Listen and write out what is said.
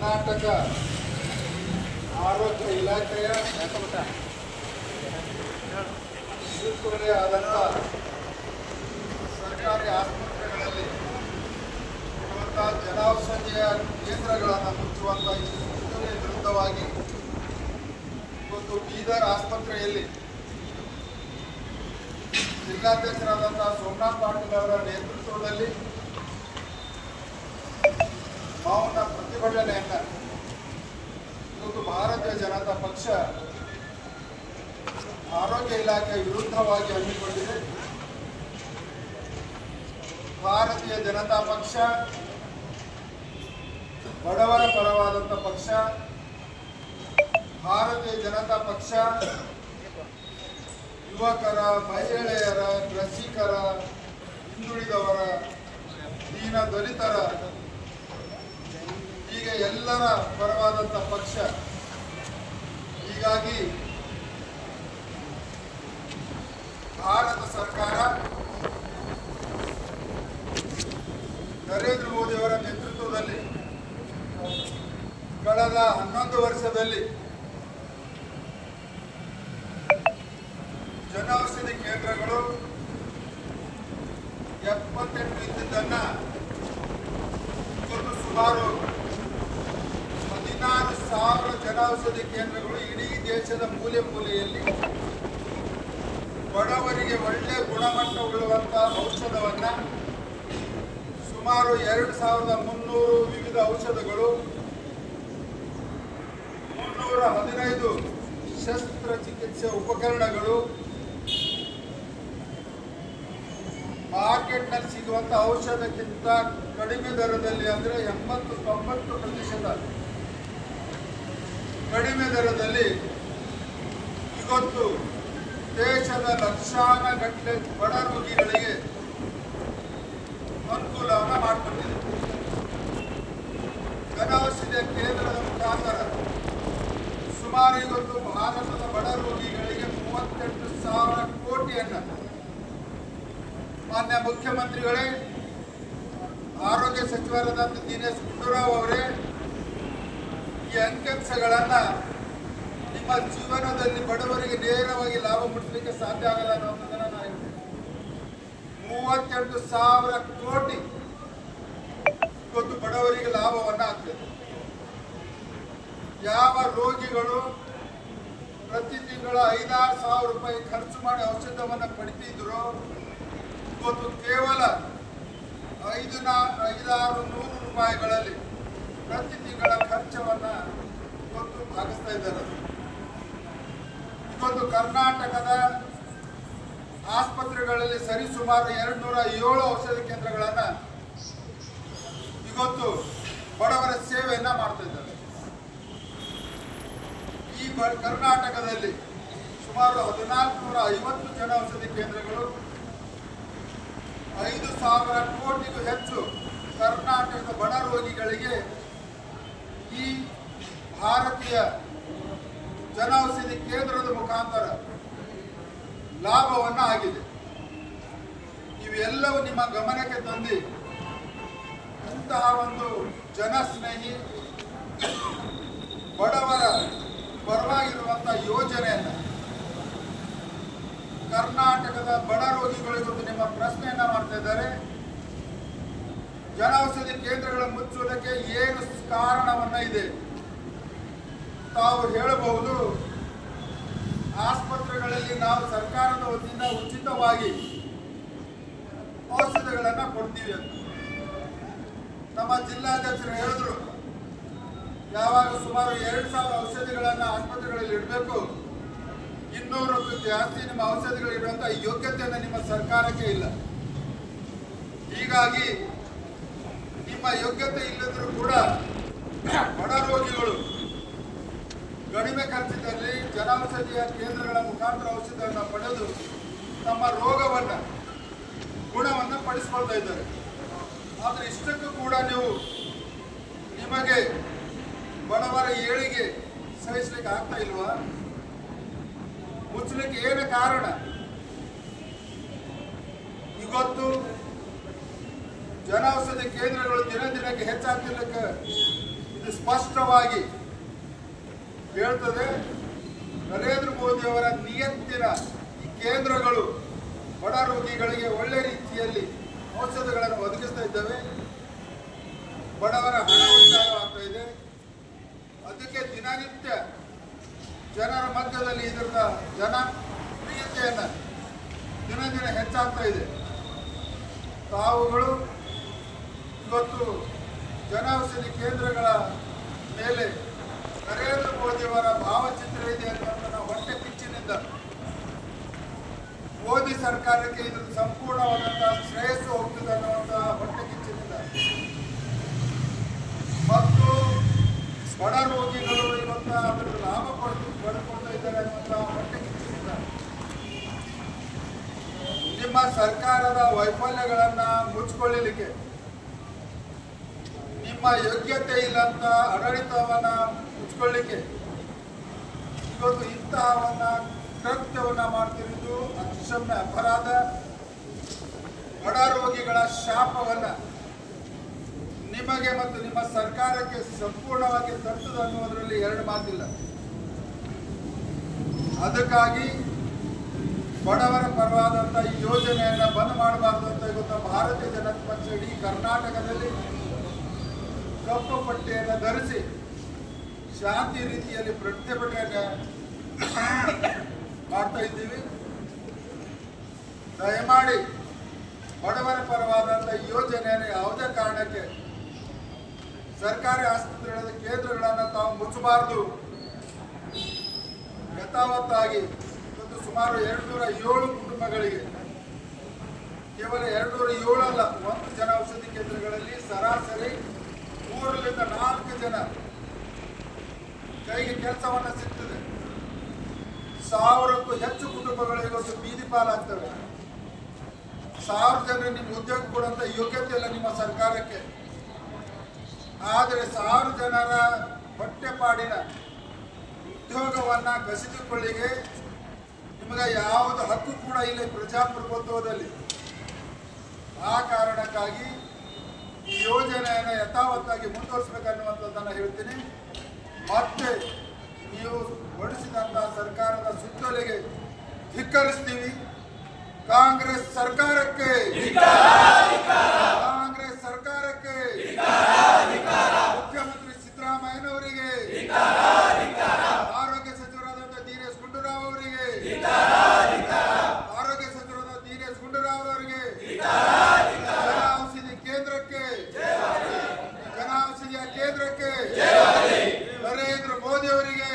ಕರ್ನಾಟಕ ಆರೋಗ್ಯ ಇಲಾಖೆಯ ನೇತೃತ್ವದಲ್ಲಿ ಆದಂಥ ಸರ್ಕಾರಿ ಆಸ್ಪತ್ರೆಗಳಲ್ಲಿ ಇರುವಂಥ ಜನೌಷಧಿಯ ಕೇಂದ್ರಗಳನ್ನು ಮುಚ್ಚುವಂಥ ಈ ಸೂಚನೆ ವಿರುದ್ಧವಾಗಿ ಇವತ್ತು ಬೀದರ್ ಆಸ್ಪತ್ರೆಯಲ್ಲಿ ಜಿಲ್ಲಾಧ್ಯಕ್ಷರಾದಂಥ ಸೋಮನಾಥ್ ಪಾಟೀಲ್ ಅವರ ನೇತೃತ್ವದಲ್ಲಿ ಮೌನ ಪ್ರತಿಭಟನೆಯನ್ನು ಇವತ್ತು ಭಾರತೀಯ ಜನತಾ ಪಕ್ಷ ಆರೋಗ್ಯ ಇಲಾಖೆ ವಿರುದ್ಧವಾಗಿ ಹಮ್ಮಿಕೊಂಡಿದೆ. ಭಾರತೀಯ ಜನತಾ ಪಕ್ಷ ಬಡವರ ಪರವಾದಂಥ ಪಕ್ಷ. ಭಾರತೀಯ ಜನತಾ ಪಕ್ಷ ಯುವಕರ, ಮಹಿಳೆಯರ, ಕೃಷಿಕರ, ಹಿಂದುಳಿದವರ, ದೀನ ದಲಿತರ, ಹೀಗೆ ಎಲ್ಲರ ಪರವಾದಂಥ ಪಕ್ಷ. ಹೀಗಾಗಿ ಭಾರತ ಸರ್ಕಾರ ನರೇಂದ್ರ ಮೋದಿ ಅವರ ನೇತೃತ್ವದಲ್ಲಿ ಕಳೆದ 11 ವರ್ಷದಲ್ಲಿ ಜನೌಷಧಿ ಕೇಂದ್ರಗಳು 78 ಇದ್ದಿದ್ದನ್ನು ಇವತ್ತು ಸುಮಾರು 16,000 ಜನೌಷಧಿ ಕೇಂದ್ರಗಳು ಇಡೀ ದೇಶದ ಮೂಲೆ ಮೂಲೆಯಲ್ಲಿ ಬಡವರಿಗೆ ಒಳ್ಳೆ ಗುಣಮಟ್ಟವುಳ್ಳುವಂಥ ಔಷಧವನ್ನು ಸುಮಾರು 2,300 ವಿವಿಧ ಔಷಧಗಳು, 315 ಶಸ್ತ್ರಚಿಕಿತ್ಸೆ ಉಪಕರಣಗಳು, ಮಾರ್ಕೆಟ್ನಲ್ಲಿ ಸಿಗುವಂಥ ಔಷಧಕ್ಕಿಂತ ಕಡಿಮೆ ದರದಲ್ಲಿ, ಅಂದರೆ 80-90% ಕಡಿಮೆ ದರದಲ್ಲಿ ಇವತ್ತು ದೇಶದ ಲಕ್ಷಾನುಗಟ್ಟಲೆ ಬಡ ರೋಗಿಗಳಿಗೆ ಅನುಕೂಲವನ್ನು ಮಾಡಿಕೊಂಡಿದೆ. ಜನೌಷಧಿಯ ಕೇಂದ್ರದ ಮುಖಾಂತರ ಸುಮಾರು ಇವತ್ತು ಭಾರತದ ಬಡ ರೋಗಿಗಳಿಗೆ 38,000 ಕೋಟಿಯನ್ನು ಮಾನ್ಯ ಮುಖ್ಯಮಂತ್ರಿಗಳೇ, ಆರೋಗ್ಯ ಸಚಿವರಾದಂಥ ದಿನೇಶ್ ಗುಂಡೂರಾವ್ ಅವರೇ ಈ ಅಂಕಿಅಂಶಗಳನ್ನು ನಿಮ್ಮ ಜೀವನದಲ್ಲಿ ಬಡವರಿಗೆ ನೇರವಾಗಿ ಲಾಭ ಮುಟ್ಟಿಸಲಿಕ್ಕೆ ಸಾಧ್ಯ ಆಗಲ್ಲ ಅನ್ನೋದನ್ನು ನಾನು ಹೇಳ್ತೇನೆ. 38,000 ಕೋಟಿ ಇವತ್ತು ಬಡವರಿಗೆ ಲಾಭವನ್ನು ಆಗ್ತದೆ. ಯಾವ ರೋಗಿಗಳು ಪ್ರತಿ ತಿಂಗಳು 5,000-6,000 ರೂಪಾಯಿ ಖರ್ಚು ಮಾಡಿ ಔಷಧವನ್ನು ಪಡಿತಿದ್ರು, ಇವತ್ತು ಕೇವಲ 500-600 ರೂಪಾಯಿಗಳಲ್ಲಿ ಪ್ರತಿ ತಿಂಗಳ ಖರ್ಚವನ್ನು ಇವತ್ತು ಭಾಗಿಸ್ತಾ ಇದ್ದಾರೆ. ಇವತ್ತು ಕರ್ನಾಟಕದ ಆಸ್ಪತ್ರೆಗಳಲ್ಲಿ ಸರಿಸುಮಾರು 207 ಔಷಧಿ ಕೇಂದ್ರಗಳನ್ನು ಇವತ್ತು ಬಡವರ ಸೇವೆಯನ್ನು ಮಾಡ್ತಾ ಇದ್ದಾರೆ. ಈ ಕರ್ನಾಟಕದಲ್ಲಿ ಸುಮಾರು 1,450 ಜನೌಷಧಿ ಕೇಂದ್ರಗಳು, 5,000 ಕೋಟಿಗೂ ಹೆಚ್ಚು ಕರ್ನಾಟಕದ ಬಡ ರೋಗಿಗಳಿಗೆ ಈ ಭಾರತೀಯ ಜನೌಷಧಿ ಕೇಂದ್ರದ ಮುಖಾಂತರ ಲಾಭವನ್ನು ಆಗಿದೆ. ಇವೆಲ್ಲವೂ ನಿಮ್ಮ ಗಮನಕ್ಕೆ ತಂದು ಇಂತಹ ಒಂದು ಜನಸ್ನೇಹಿ ಬಡವರ ಪರವಾಗಿರುವಂಥ ಯೋಜನೆಯನ್ನು ಕರ್ನಾಟಕದ ಬಡ ರೋಗಿಗಳಿಗೂ ನಿಮ್ಮ ಪ್ರಶ್ನೆಯನ್ನ ಮಾಡ್ತಾ ಇದ್ದಾರೆ. ಜನೌಷಧಿ ಕೇಂದ್ರಗಳ ಮುಚ್ಚುವುದಕ್ಕೆ ಏನು ಕಾರಣವನ್ನ ಇದೆ? ತಾವು ಹೇಳಬಹುದು, ಆಸ್ಪತ್ರೆಗಳಲ್ಲಿ ನಾವು ಸರ್ಕಾರದ ವತಿಯಿಂದ ಉಚಿತವಾಗಿ ಔಷಧಗಳನ್ನು ಕೊಡ್ತೀವಿ ಅಂತ ನಮ್ಮ ಜಿಲ್ಲಾಧ್ಯಕ್ಷರು ಹೇಳಿದ್ರು. ಯಾವಾಗ ಸುಮಾರು 2,000 ಔಷಧಿಗಳನ್ನು ಆಸ್ಪತ್ರೆಗಳಲ್ಲಿ ಇಡಬೇಕು, 200ಕ್ಕೂ ಜಾಸ್ತಿ ನಿಮ್ಮ ಔಷಧಿಗಳು ಇಡುವಂಥ ಯೋಗ್ಯತೆಯನ್ನು ನಿಮ್ಮ ಸರ್ಕಾರಕ್ಕೆ ಇಲ್ಲ. ಹೀಗಾಗಿ ನಿಮ್ಮ ಯೋಗ್ಯತೆ ಇಲ್ಲದರೂ ಕೂಡ ಬಡ ರೋಗಿಗಳು ಕಡಿಮೆ ಖರ್ಚಿನಲ್ಲಿ ಜನೌಷಧಿಯ ಕೇಂದ್ರಗಳ ಮುಖಾಂತರ ಔಷಧಿಯನ್ನು ಪಡೆದು ತಮ್ಮ ರೋಗವನ್ನು ಗುಣವನ್ನು ಪಡಿಸ್ಕೊಳ್ತಾ ಇದ್ದಾರೆ. ಆದರೆ ಇಷ್ಟಕ್ಕೂ ಕೂಡ ನಿಮಗೆ ಬಡವರ ಏಳಿಗೆ ಸಹಿಸಲಿಕ್ಕೆ ಆಗ್ತಾ ಇಲ್ವಾ? ಮುಚ್ಚಲಿಕ್ಕೆ ಏನು ಕಾರಣ? ಇವತ್ತು ಜನೌಷಧಿ ಕೇಂದ್ರಗಳು ದಿನ ದಿನಕ್ಕೆ ಹೆಚ್ಚಾಗ್ತಿರ್ಲಿಕ್ಕೆ ಇದು ಸ್ಪಷ್ಟವಾಗಿ ಹೇಳ್ತದೆ. ನರೇಂದ್ರ ಮೋದಿ ಅವರ ನಿಯತ್ತಿನ ಈ ಕೇಂದ್ರಗಳು ಬಡ ರೋಗಿಗಳಿಗೆ ಒಳ್ಳೆ ರೀತಿಯಲ್ಲಿ ಔಷಧಗಳನ್ನು ಒದಗಿಸ್ತಾ ಇದ್ದಾವೆ. ಬಡವರ ಹಣ ಉಳಿತಾಯ ಆಗ್ತಾ ಇದೆ. ಅದಕ್ಕೆ ದಿನನಿತ್ಯ ಜನರ ಮಧ್ಯದಲ್ಲಿ ಇದರ ಜನಪ್ರಿಯತೆಯನ್ನು ದಿನ ದಿನ ಹೆಚ್ಚಾಗ್ತಾ ಇದೆ. ತಾವುಗಳು ಇವತ್ತು ಜನೌಷಧಿ ಕೇಂದ್ರಗಳ ಮೇಲೆ ನರೇಂದ್ರ ಮೋದಿಯವರ ಭಾವಚಿತ್ರ ಇದೆ ಅನ್ನುವಂಥ ಹೊಟ್ಟೆ ಕಿಚ್ಚಿನಿಂದ ಮೋದಿ ಸರ್ಕಾರಕ್ಕೆ ಇದ್ರ ಸಂಪೂರ್ಣವಾದಂತಹ ಶ್ರೇಯಸ್ಸು ಹೋಗ್ತದೆ ಅನ್ನುವಂತಹ ಹೊಟ್ಟೆ ಕಿಚ್ಚಿನಿಂದ ಮತ್ತು ಬಡ ರೋಗಿಗಳು ಇವತ್ತು ಅದರ ಲಾಭ ಪಡೆದುಕೊಳ್ತಾ ಇದ್ದಾರೆ ಅನ್ನುವಂತಹ ಹೊಟ್ಟೆ ಕಿಚ್ಚಿನಿಂದ ನಿಮ್ಮ ಸರ್ಕಾರದ ವೈಫಲ್ಯಗಳನ್ನ ಮುಚ್ಚಿಕೊಳ್ಳಲಿಕ್ಕೆ, ನಿಮ್ಮ ಯೋಗ್ಯತೆ ಇಲ್ಲಂತ ಆಡಳಿತವನ್ನ ಮುಚ್ಚಿಕೊಳ್ಳಲಿಕ್ಕೆ ಇವತ್ತು ಇಂತಹವನ್ನ ಕೃತ್ಯವನ್ನ ಮಾಡ್ತಿರುವುದು ಅಕ್ಷಮ್ಯ ಅಪರಾಧ. ಬಡ ರೋಗಿಗಳ ಶಾಪವನ್ನ ನಿಮಗೆ ಮತ್ತು ನಿಮ್ಮ ಸರ್ಕಾರಕ್ಕೆ ಸಂಪೂರ್ಣವಾಗಿ ತರ್ತದೆ ಅನ್ನುವುದರಲ್ಲಿ ಎರಡು ಮಾತಿಲ್ಲ. ಅದಕ್ಕಾಗಿ ಬಡವರ ಪರವಾದಂಥ ಈ ಯೋಜನೆಯನ್ನು ಬಂದ್ ಮಾಡಬಾರ್ದು ಅಂತ ಇವತ್ತು ಭಾರತೀಯ ಜನತಾ ಪಕ್ಷ ಇಡೀ ಕರ್ನಾಟಕದಲ್ಲಿ ಕಪ್ಪು ಪಟ್ಟಿಯನ್ನು ಧರಿಸಿ ಶಾಂತಿ ರೀತಿಯಲ್ಲಿ ಪ್ರತಿಭಟನೆ ಮಾಡ್ತಾ ಇದ್ದೀವಿ. ದಯಮಾಡಿ ಬಡವರ ಪರವಾದಂಥ ಯೋಜನೆಯನ್ನು ಯಾವುದೇ ಕಾರಣಕ್ಕೆ ಸರ್ಕಾರಿ ಆಸ್ಪತ್ರೆಗಳ ಕೇಂದ್ರಗಳನ್ನು ತಾವು ಮುಚ್ಚಬಾರದು. ಯಥಾವತ್ತಾಗಿ ಇವತ್ತು ಸುಮಾರು 207 ಕುಟುಂಬಗಳಿಗೆ, ಕೇವಲ 207 ಅಲ್ಲ, 1 ಜನೌಷಧಿ ಕೇಂದ್ರಗಳಲ್ಲಿ ಸರಾಸರಿ 3 ರಿಂದ 4 ಜನ ಕೈಗೆ ಕೆಲಸವನ್ನ ಸಿಗ್ತದೆ. 1000ಕ್ಕೂ ಹೆಚ್ಚು ಕುಟುಂಬಗಳು ಇವತ್ತು ಬೀದಿ ಪಾಲಾಗ್ತವೆ. 1000 ಜನರು ನಿಮ್ಮ ಉದ್ಯೋಗ ಕೊಡುವಂತ ಯೋಗ್ಯತೆ ಇಲ್ಲ ನಿಮ್ಮ ಸರ್ಕಾರಕ್ಕೆ. ಆದರೆ 1000 ಜನರ ಹೊಟ್ಟೆಪಾಡಿನ ಉದ್ಯೋಗವನ್ನ ಕಸಿದುಕೊಳ್ಳಿಗೆ ನಿಮಗೆ ಯಾವುದೇ ಹಕ್ಕು ಕೂಡ ಇಲ್ಲ ಪ್ರಜಾಪ್ರಭುತ್ವದಲ್ಲಿ. ಆ ಕಾರಣಕ್ಕಾಗಿ ಈ ಯೋಜನೆಯನ್ನು ಯಥಾವತ್ತಾಗಿ ಮುಂದುವರಿಸಬೇಕನ್ನುವಂಥದ್ದನ್ನು ಹೇಳ್ತೀನಿ. ಮತ್ತೆ ನೀವು ಹೊರಡಿಸಿದಂತಹ ಸರ್ಕಾರದ ಸುತ್ತೋಲೆಗೆ ಧಿಕ್ಕರಿಸ್ತೀವಿ. ಕಾಂಗ್ರೆಸ್ ಸರ್ಕಾರಕ್ಕೆ, ಕಾಂಗ್ರೆಸ್ ಸರ್ಕಾರಕ್ಕೆ, ಮುಖ್ಯಮಂತ್ರಿ ಸಿದ್ದರಾಮಯ್ಯನವರಿಗೆ, ಆರೋಗ್ಯ ಸಚಿವರಾದಂಥ ದಿನೇಶ್ ಗುಂಡೂರಾವ್ ಅವರಿಗೆ, ಆರೋಗ್ಯ ಸಚಿವರಾದ ದಿನೇಶ್ ಗುಂಡೂರಾವ್ ಅವರಿಗೆ, ಜನೌಷಧಿ ಕೇಂದ್ರಕ್ಕೆ, ಜನೌಷಧಿಯ ಕೇಂದ್ರಕ್ಕೆ, ನರೇಂದ್ರ ಮೋದಿ ಅವರಿಗೆ